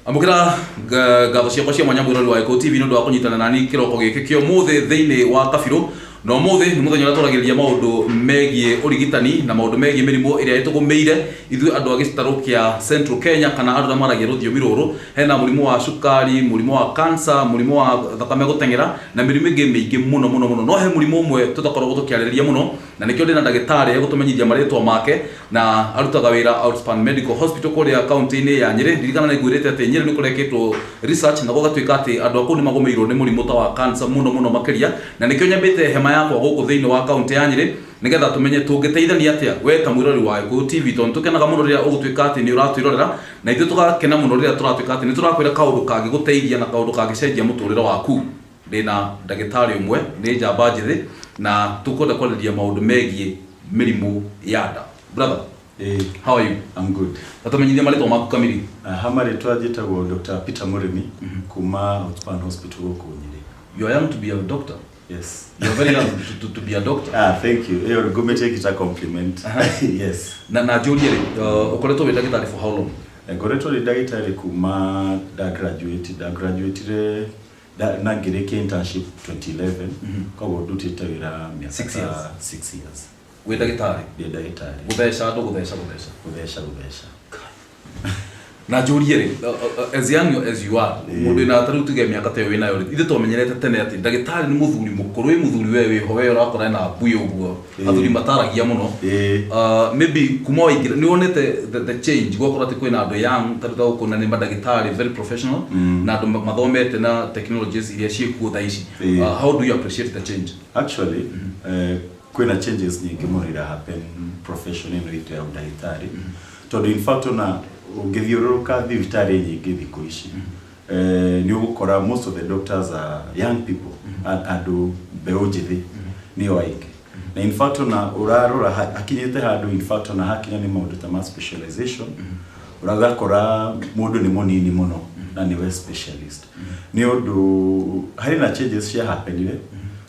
Amukira gatho ciakwa cia mwanya mwirori wa Eko TV no ndwa kunyitana nani kiroko giki kio muthe thiini wa Kabiro no muthe ni muthenya uria turagiriria maundu megie urigitani na maundu megie mirimo iria itugumeire ithu andu agistaro kia Central Kenya kana andu maragia ruthiomi ruru hena murimo wa cukari, murimo wa cancer, murimo wa thakame gutengera na mirimo ingi mingi muno no he murimo umwe tutakorwo tukiaririria muno na nikio ndina ndagitari egutumenyithia maritwa make na arutaga wira Outspan Medical Hospital kuria county-ini ya Nyeri. Ndirikana na igwirite ati Nyeri ni kureketwo research na gugatuika ati andu akuni magomeirwo ni murimo ta wa cancer muno makiria na nikio nyambite hema yakwa guku thiini wa county ya Nyeri nigetha tumenye tungiteithania atia we ta mwirori wa Eko TV tondu tukenaga muno riria ugutuika ati ni uratwirorera na ithu tugakena muno riria turatuika ati ni turakwira kaundu kangi guteithia na kaundu kangi cenjia muturire waku. Ndina ndagitari umwe ni njamba njithi na tukwenda kwariria maundu megie mirimo ya nda. Brother, how are you? I'm good. Tatumenyithia maritwa maku kamili. Hamaritwa njitagwo Dr. Peter Murimi kuma Outspan Hospital guku Nyeri. You are young to be a doctor. Yes. You are very young to be a doctor. Thank you. You're going to take it a compliment. Yes. Na Julie, ukoretwo wi ndagitari for how long? Ngoretwo ri ndagitari kuma graduate na ngireke internship 2011 kwa ndutite wira 6 years. 6 years. We ndagitari. Ndi ndagitari. Guthesha ndo guthesha. Na Julie, as young as you are, mundu na taru tuge miaka te wina yori. Ithe tumenyerete tene ati ndagitari ni muthuri mukuru muthuri wewe ho we urakora na buyo guo. Athuri mataragia muno. Maybe kuma waingira ni wonete the change gwakora ati kwina andu young taru guku na ni ndagitari very professional na andu mathomete na technologies iria ciekuo tha ici. How do you appreciate the change? Actually, kwina changes nyingi muno happen professionally with your ndagitari. Tondu in fact na ungithiururuka thibitari nyingi thiku ici ni ugukora most of the doctors are young people andu mbeu njithi ni oaike na in fact na urarora akinyite handu in fact na hakinya ni maundu ta ma specialization uragakora mundu ni munini muno na ni we specialist ni undu hari na changes cia happenire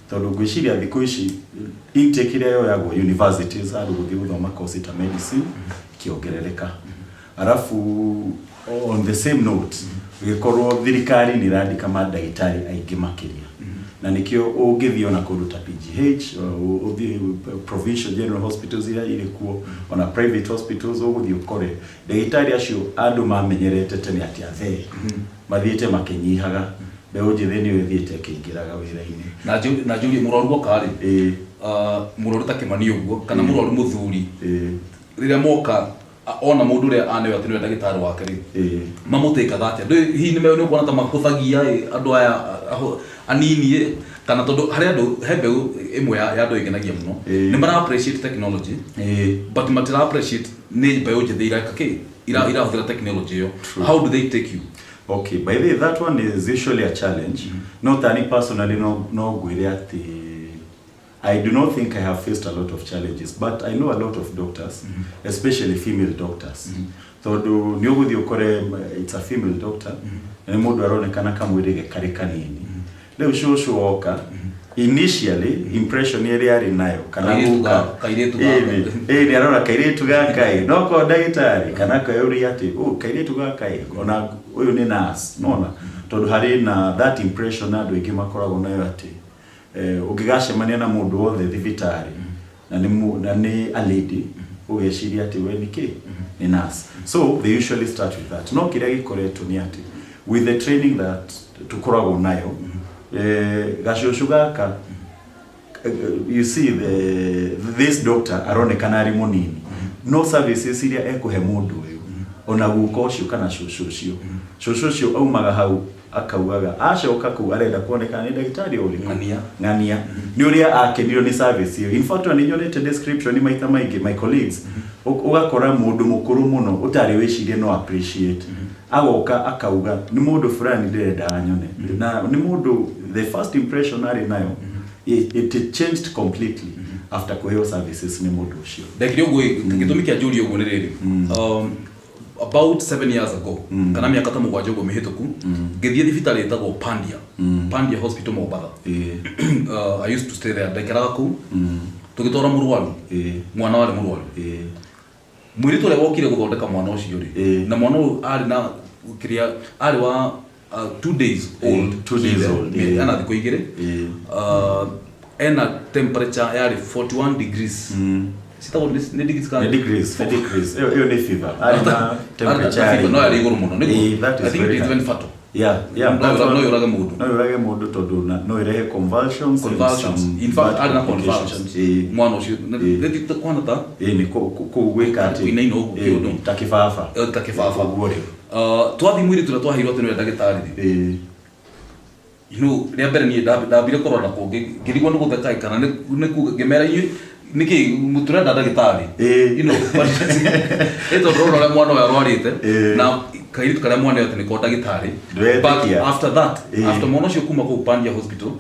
tondu gwiciria thiku ici intake ria yo yagwo universities andu guthii guthoma course ta medicine kiongerereka. Arafu on the same note gikorwo thirikari ni randika mandagitari aingi makiria na nikio ungithio na kundu ta PGH uthi provincial general hospitals ile kuo ona private hospitals uguthio kore ndagitari acio andu mamenyerete tene ati athe mathiete makinyihaga mbeu njithi ni withiete kingiraga wira-ini na Julie muroruo kari muroru ta Kimani uguo kana muroru muthuri riria moka ona mundu ria aneyo ati ni ndagitari wake ri mamuteka thate hi ni meyo kuona ta makuthagia andu aya anini kana tondu hari andu hebeu imwe ya andu ingenagia muno ni mara appreciate technology but matira appreciate ni beyo njithi ira huthira technology yo. How do they take you? Okay, by the way, that one is usually a challenge. Not any personally no gwire ati I do not think I have faced a lot of challenges, but I know a lot of doctors, especially female doctors. So do nyoguthi ukore it's a female doctor, na mundu aronekana kama wirige karekanini. Leo shosho oka initially impression area ari nayo kana buka kairetu ni arona kairetu gaka no ko ndagitari kana ka yuri ati kairetu gaka ona uyu ni nurse nona tondu hari na that impression andu ingi makoragwo nayo ati ugigacemania na mundu wothe thibitari na ni a lady ugeciria ati we ni nurse. So they usually start with that. No kiria gikoretwo ni ati with the training that tukoragwo nayo gaciocu gaka you see this doctor aronekana ari munini no services iria ekuhe mundu uyu ona guko cio kana cucu aumaga hau akaugaga acoka ku arenda kuonekana ni ndagitari uriku ngania ni uria akeniro ni service iyo. In fact ni nyonete description ni maita maingi my colleagues ugakora mundu mukuru muno utari wicirie no appreciate agoka akauga ni mundu fulani ndirenda anyone na ni mundu the first impression ari nayo it changed completely after kuheo services ni mundu ucio. Ndakiri ugu gitumi kia Julie ugu niriri about 7 years ago kana miaka ta mugwanja ugu mihituku ngithie thibitari etagwo Pandia Hospital Mombasa. I used to stay there ndekeraga ku tugitora murwaru mwana wale murwaru mwiritu le wokire guthondeka mwana ucio ri na mwana ari na kiria ari wa 2 days old 2 days old ana thiko igire ena temperature yari 41 degrees sitago ni degrees kana degrees hiyo ni fever ana temperature no yari iguru muno I think it's even fatal no yorage mundu tondu no irehe convulsions in fact ari na convulsions mwana ucio ndeti kwana ta ni kugwika ati ina ino kiodo takifafa gore twathi mwiri tuna twahirwo tene ndagitari ria mbere ni ndabire korona ko ngirigwo nigutheka kana ni kugemera niki muturenda ndagitari eto roro mwana wa rwarite na kairitu kala mwana yote ni ko ndagitari but after that after mwana cio kuma ko Pandia hospital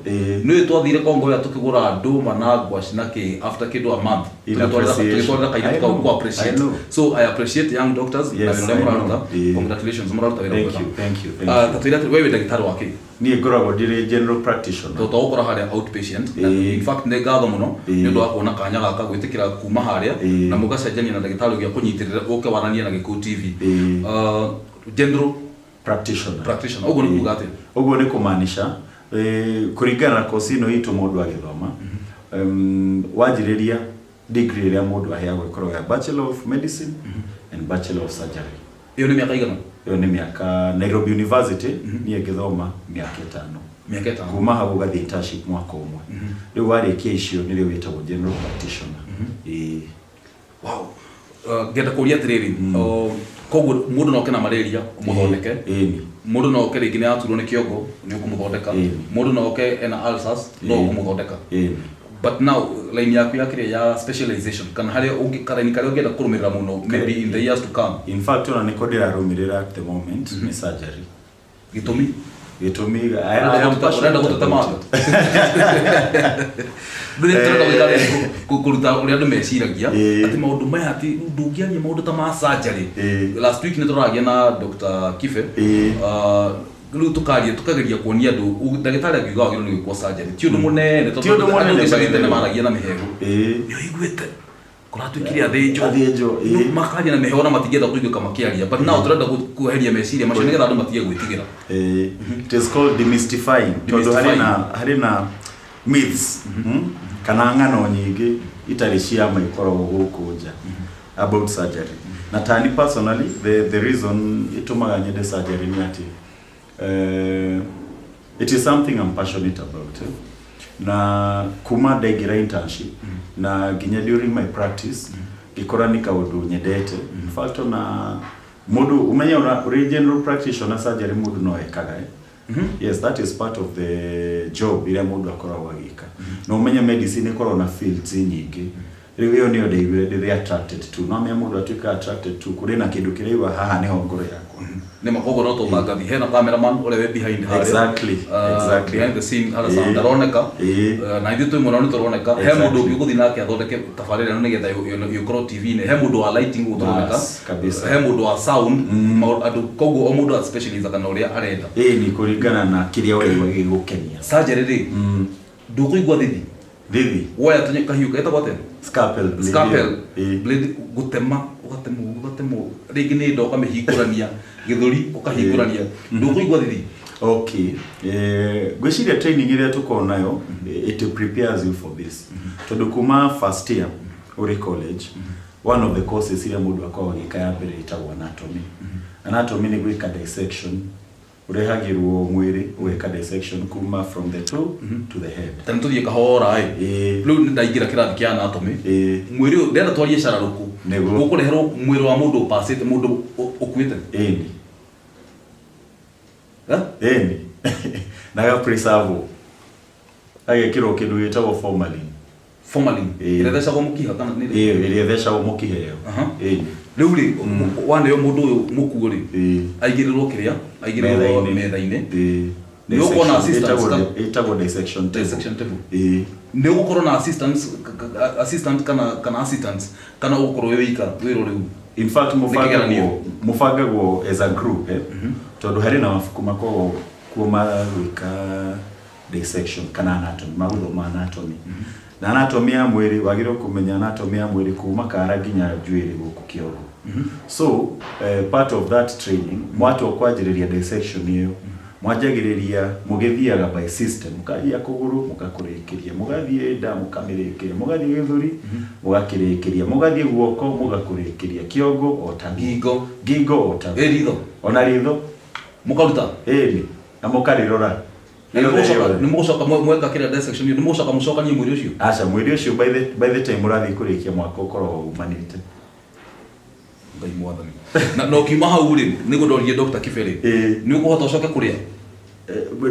no twathire Kongo ya tukigura nduma na ngwaci na ki after kido a month tukitwara kairitu ko appreciate so I appreciate young doctors na muraruta congratulations muraruta wira thank you tatwira wewe ndagitari wake ni ngoragwo ndire general practitioner to ukora haria outpatient in fact ne gatho muno ni ndo akona kanya gaka gwitikira kuma haria na mugacenjania na ndagitari ugia kunyitirira uke warania na Gikuyu TV general practitioner ugo ni kugate ugo ni kumaanisha kuringana na kosi no itu mundu agithoma wajiriria degree ya mundu aheagwo ikorwo ya Bachelor of Medicine and Bachelor of Surgery. Iyo ni miaka igana? Iyo ni miaka Nairobi University ni ngithoma miaka 5. Kuma hau gathi internship mwaka umwe. Riu warikia icio ni rio witagwo general practitioner. Wow. Geta kuria training koguo mundu no kena malaria umuthondeke mundu no kere ngine aturwo ni kiongo ni ukumuthondeka mundu no ke ena ulcers no ukumuthondeka but now line yaku yakire ya specialization kana haria ungikarani kare ungenda kurumirira muno maybe in the years to come. In fact ona niko ndira rumirira at the moment ni surgery gitumi urenda gututamaga ndurenda gwikare kuruta uria andu meciragia ati maundu maya ati ndungiaria maundu ta ma surgery. Last week nituragia na Dr. Kife riu tukageria kuonia andu ndagitari akiuga wagirwo ni gwikwo surgery ti undu munene tondu andu gicagite maragia na mihego yo igwite kuratwikire athinjo makaria na mihego na matingetha kuigika makiaria but now turenda kuheria meciria macio nigetha andu matige gwitigira. It is called demystifying tondu harina myths kana ng'ano nyingi itari cia maikoragwo guku nja about surgery na tani personally the reason itumaga nyende surgery ni ati it is something I'm passionate about na kuma ndaigira internship na ginya during my practice gikora ni kaundu nyendete in fact na mundu umenya una general practitioner surgery mundu no ekaga yes that is part of the job ile mundu akoragwo agika no umenya medicine ikoragwo na fields nyingi riu ni they attracted to no me mundu atuika attracted to kuri na kindu kiriwa haha ni hongoro yako ni makogo no to magathi hena cameraman ule we behind her exactly behind the scene hala sound aroneka na ithu tuimona ni turoneka he mundu uguthi nake athondeke tafarira ni getha yukoro TV ne he mundu wa lighting uthondeka kabisa he mundu wa sound andu kogo o mundu specialize kana uria arenda ni kuringana na kiria wewe gigukenia surgery ri ndukuigwa thithi woya tunye kahiuka etagwo atĩa scalpel blade gutema rĩngĩ nĩ nda ũkamĩhingũrania gĩthũri ũkahingũrania ndũkũigua thithi. Okay, gwĩciria training ĩrĩa tukoragwo nayo it prepares you for this tondũ kuma first year uri college one of the courses iria mũndũ akoragwo agĩka ya mbere ĩtagwo anatomy ni gwĩka dissection urehagirwo mwiri weka dissection kuma from the toe to the head tani tuthie kahora riu ndaingira kirathi kia anatomy mwiri ndenda twarie cararuku gukureherwo mwiri wa mundu pasite mundu ukuite naga preserve agekirwo kindu gitagwo formalin irethecagwo mukiha kana ni irethecagwo mukiha riu ri wane yo mundu uyu mukuo ri aigirirwo kiria aigirirwo metha-ini ni uko na itagwo dissection table ni uko na assistant kana assistants kana uko wewe wika wiro riu in fact mufagagwo as a group tondu hari na mafuku mako kuma wika dissection kana anatomy maguthoma anatomy na anatomy ya mwiri wagiro kumenya anatomy ya mwiri kuma kara ginya njuiri guku kiogo So part of that training mwatu okwajiriria dissection iyo mwajagiriria mugithiaga by system mukajia kuguru mugakurekeria mugathie nda mukamirekeria mugathie githuri mugakirekeria mugathie guoko mugakurekeria kiongo gingo otabi ritho ona ritho mukaruta na mukarirora ni mucoka mweka kira dissection ni mucoka mucoka ni mwiri ucio acha mwiri ucio by the time murathi kurikia mwaka ukorwo umanite ngai mwathani na no kiuma hau ri ni gudorie Dr. Kibere ni ukuhota ucoke kuria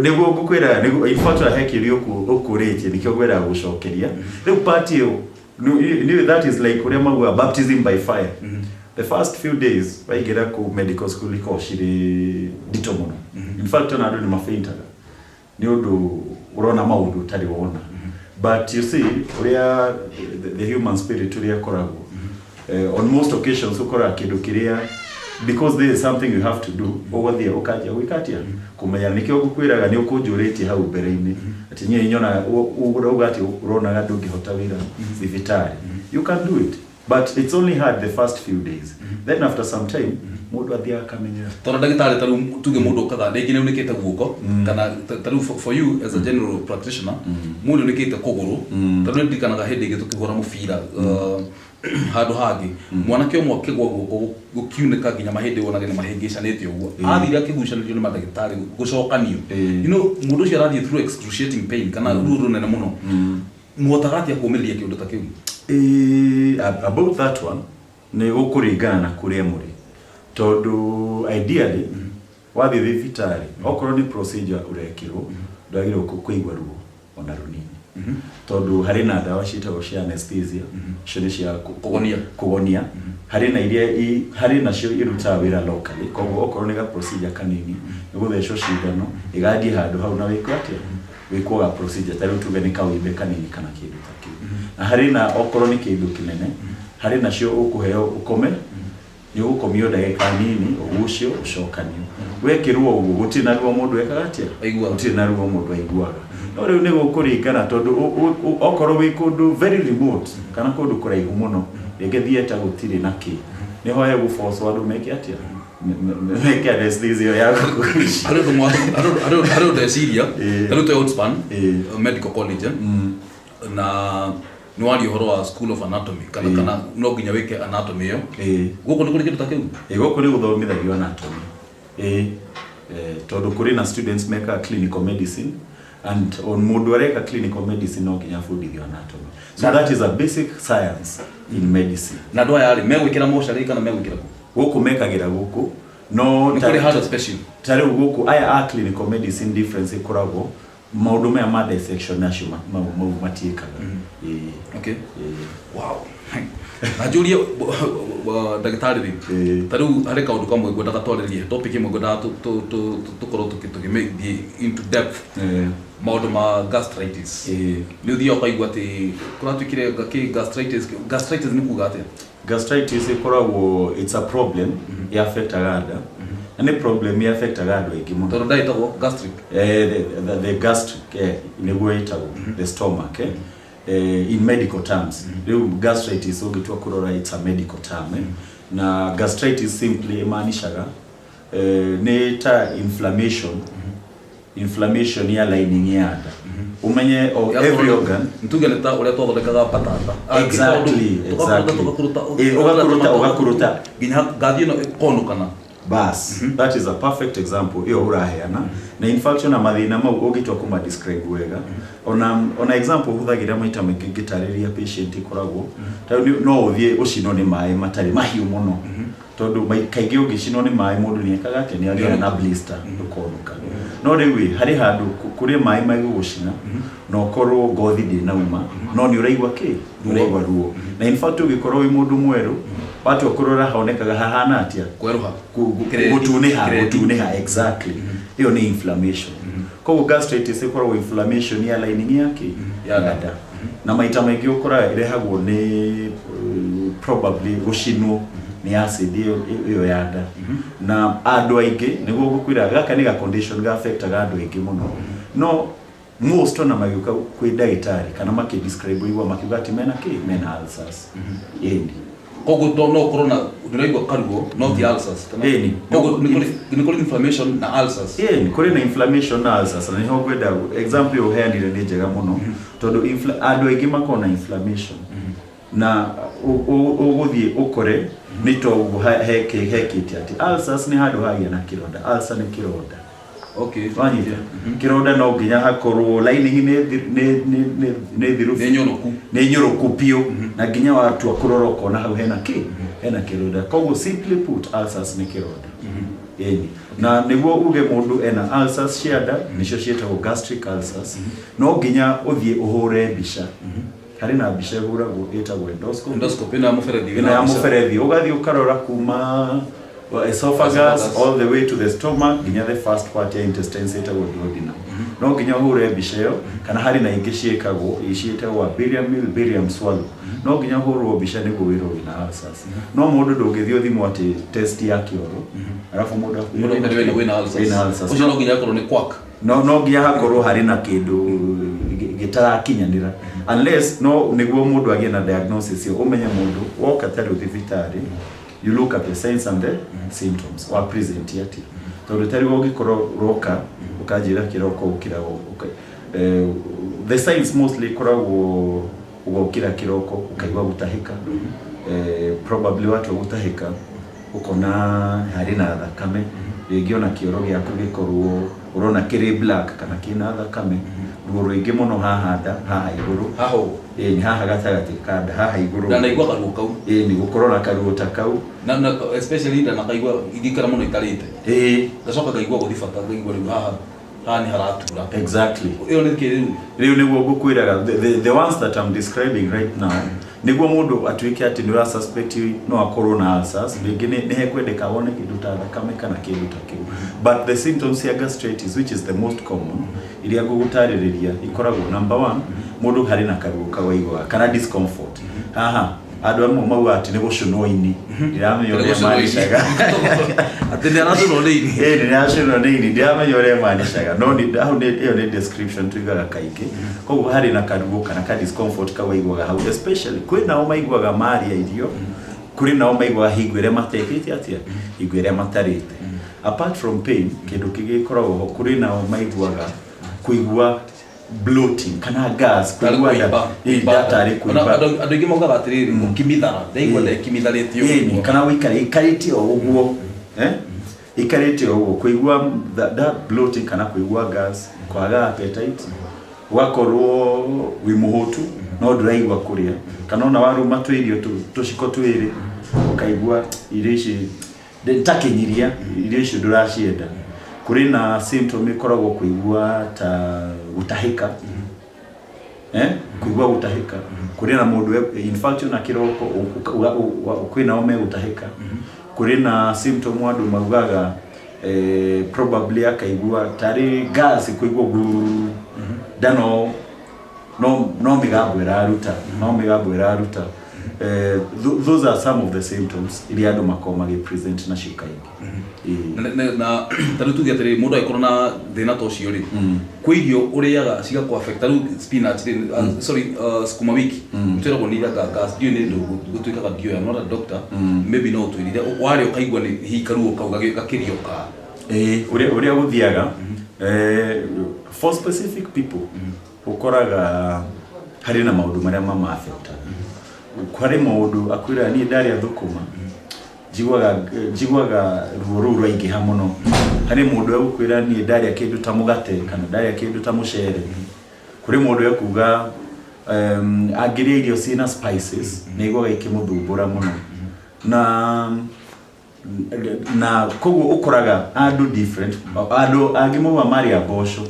niguo ngukwira niguo ifatwa hekirio ukuritie nikio gwera gucokeria riu part you knew that is like uria magwa baptism by fire the first few days waigera ku medical school iko shiri dito muno in fact ona andu ni mafaintaga ni undu urona maundu tari wona but you see uria the human spirit uria koragwo on most occasions ukora kindu kiria because there is something you have to do ogothie ukaja wikatia kumenya nikio gukwiraga ni ukunjuriti hau mbere-ini ati nye nyona ugati urona ga ndungihota wira civitari you can do it but it's only hard the first few days then after some time mundu athia akamenya tora ndagitari taru tuge mundu kaga ndingi ne unikite guoko kana taru for you as a general practitioner mundu unikite kuguru taru ndikanaga hindi gitu kigora mufira handu hangi mwanake umwe akigwa gukiuneka nginya mahindi wonage ni mahingicanite uguo athire akigucanio ni madagitari gucokanio you know mundu ucio arathie through excruciating pain kana ruru nene muno muotagati akumiria kindu ta kiu about that one ni gukuringana na kuria muri tondu ideally wathi thibitari okorwo ni procedure urekirwo ndagirwo kuigwa ruo ona runini tondu hari na dawa citagwo cia anesthesia cio cia kugonia hari na iria hari na cio iruta wira locally koguo okorwo ni ga procedure kanini ni guthecwo cindano igathie handu hau na wiko atia wiko ga procedure tari tuge ni kawimbe kanini kana kindu ta kiu na hari na okorwo ni kindu kinene hari na cio ukuheo ukome ni ukomio ndagika nini ugucio ucokanio wekirwo uguo gutina ruo mundu ekaga atia gutina ruo mundu aiguaga no riu ni gukuringana tondu okorwo wi kundu very remote kana kundu kuraihu muno ngethie gutiri na ki ni hoye guforce andu meke atia meke anesthesia yako aro deciria aro to outspan medical college na ni wali horo wa school of anatomy kana no ginya weke anatomy yo guko ni kindu ta kiu guko ni guthomithagio anatomy tondu kuri na students make clinical medicine and on mundu areka clinical medicine no ginya fundithio anatomy so that is a basic science in medicine na ndo yari megwikira moshari kana megwikira guku mekagira guku no tari hard special tari guku aya clinical medicine difference ikoragwo maundu maya ma dissection national matiikaga okay wow ajulia ndagitari ri taru hari kaundu kamwe ngwenda gatwaririe topic imwe ngwenda tukorwo tukime into depth maundu ma gastritis ni uthio kaigwa ati kuratwikire gastritis ni kuga atia gastritis ikoragwo it's a problem ya affect aganda any problem ya affect aganda aingi muno tondu ndaitagwo gastric the gastric ni guitagwo the stomach in medical terms gastritis ogitwa kurora it's a medical term na gastritis simply maanishaga ni ta inflammation ya lining ya nda umenye every organ ntuge neta uria twathondekaga patata exactly ugakuruta ginya gathie no kono kana bas that is a perfect example iyo uraheana na infection na mathina mau ugitwa kuma describe wega ona example huthagira maita maingi ngitariria patient ikoragwo no uthie ucino ni mai matari mahiu muno tondu kaingi ugicino ni mai mundu ni ekaga ati ni agia na blister ndukonuka no riu hari handu kuri mai mai gucina no korwo ngothi ndi nauma no ni uraigwa ki uraigwa ruo na in fact ugikorwo wi mundu mweru watu okurora haonekaga hahana atia kweruha gutuneha exactly hiyo ni inflammation kwa gastritis ikorwo inflammation ya lining yake ya nda na maita maingi ukora irehagwo ni probably gucinwo ni acid iyo ya nda na andu aingi niguo gukwira gaka ni ga condition ga affect andu aingi muno no most ona magiuka kwi ndagitari kana makidescribe igwa makiuga ati mena ulcers yendi kogo no corona ndiraigwa karugo not ulcers kana kogo ni inflammation na ulcers ni kuri na inflammation na ulcers na niho gwenda example yo handire ni njega muno tondu andu aingi makona inflammation na uguthie ukore ni to hekiti ati ulcers ni handu hagia na kironda ulcer ni kironda okay fanyite kironda no nginya hakorwo lining ne thiru ne nyoroku pio na nginya watu akuroroko na hau hena kironda koguo simply put ulcers ni kironda na niguo uge mundu ena ulcers cianda nicio cietagwo gastric ulcers no nginya uthie uhure mbica hari na mbica huragwo etagwo endoscopy na muferethi ugathie ukarora kuma esophagus all the way to the stomach nginya the first part ya intestines etagwo duodenum no nginya hure mbica yo kana hari na ingi ciekagwo icietagwo biliary swallow no nginya hurwo mbica niguo wiro wina ulcers no mundu ndungithio thimu ati test ya kioro alafu mundu wina ulcers ucio no nginya korwo ni quack no nginya hakorwo hari na kindu gitarakinyanira unless no niguo mundu agie na diagnosis yo umenye mundu woka tari uthibitari you look at the signs and the symptoms or present yati tondu tari gogikoro roka ukajira kiroko ukirago the signs mostly koragwo ugokira kiroko ukaigwa gutahika probably watu gutahika ukona hari na thakame regiona kioro giaku gikorwo urona kiri black kana kina thakame ruo rwingi muno haha iguru ni haha gatagati kanda haha iguru na naigwa karuo kau ni gukorora karuo ta kau na especially na kaigwa igikara muno ikarite gacoka kaigwa guthibata kaigwa riu haha ni haratura exactly iyo ni kiri riu niguo gukwiraga the ones that I'm describing right now niguo mundu atuike ati ni suspect no akorwo na ulcers bingine ni hekwendeka wone kindu ta thakame kana kindu ta kiu but the symptoms ya gastritis which is the most common iria gugutaririria ikoragwo number 1 mundu hari na karuo kawaigwa kana discomfort andu amwe mauga ati ni gucunwo ini ndiramenya uria manishaga ati ni aracunwo ni ini ni aracunwo ni ini ndiramenya uria manishaga no ni iyo ni description tuigaga kaingi koguo hari na karuo kana ka discomfort kawaigwa hau especially kwina o maigwaga maria irio kuri nao maigwaga hingo iria matekite atia hingo iria matarite apart from pain kindu kigikoragwo kuri nao maigwaga kuigwa bloating kana gas kuigwa datari kuigwa andu ingi maugaga atiriri kimithara ndaigwa kimitharitio kana ikarite o uguo ikarite o uguo kuigwa that bloating kana kuigwa gas kwaga appetite wakorwo wi muhutu no ndiraigwa kuria kana ona waruma twirio tuciko twiri ukaigwa irio ici ntakinyiria irio ici nduracienda kuri na symptom ikoragwo kuigwa ta gutahika kuigwa gutahika kuri na mundu infection na kiroko kwina ome gutahika kuri na symptom andu maugaga probably akaigwa tari gas kuigwa dano no migambo iraruta those are some of the symptoms ili andu makoma present na shukaingi na taru tugia tari mundu aikorwo na thina ta ucio ri kuirio uriaga ciga ku affect taru spinach sukuma wiki mutero ni gas dio ni gutuika ka dio ya not a doctor maybe no twirire wari ukaigwa ni hikaruo kauga gakirio ka uria guthiaga for specific people ukoraga hari na maundu maria mama affect kwari maundu akwira ni ndari athukuma jigwaga ruo rwaingi hamuno hari mundu akwira ni ndari akindu ta mugate kana ndari akindu ta mucere kuri mundu akuga agiria irio cina spices nigwaga ikimuthumbura muno na koguo ukoraga andu different andu angimwa mari abosho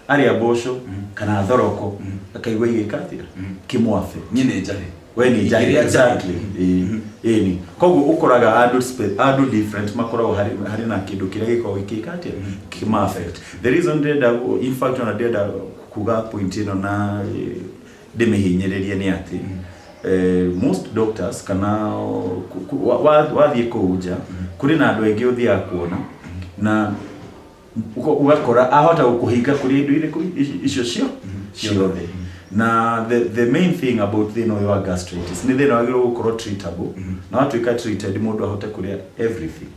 ari abosho kana thoroko akaigwa igikatia kimwafe nyine njare we ni njare exactly ni koguo ukoraga andu different makoragwo hari na kindu kiria giko gikikatia kima affect the reason that in fact on data kuga point ino na demihinyiriria ni ati most doctors kana wathie kuja kuri na andu aingi uthia kuona na ugakora ahota gukuhinga kuri indu iriku icio ciothe na the main thing about thino wa gastritis ni thina wagiro gukorwo treatable na watu ika treated mundu ahote kuria everything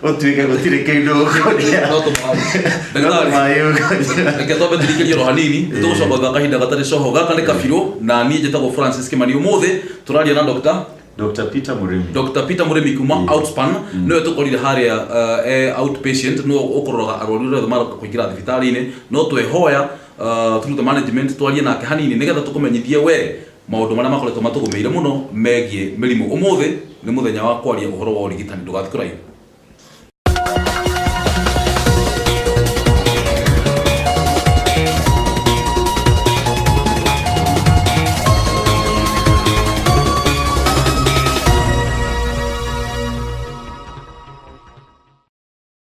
otuika gutire kindu kuria no to ke to betirikiri ro hanini tugucoka thaka hinda gatari coho gaka ni Kabiro na nie njitagwo Francis Kimani umuthi turaria na Dr. Peter Muremi kuma Outspan no tukorire haria outpatient no ukoroga arwaru rothe mara kuingira thibitari-ini no twehoya through the management twarie nake hanini nigetha tukumenyithie we maundu maria makoretwo matugumeire muno megie mirimu umuthi ni muthenya wa kwaria uhoro wa urigitani ndugathikurayo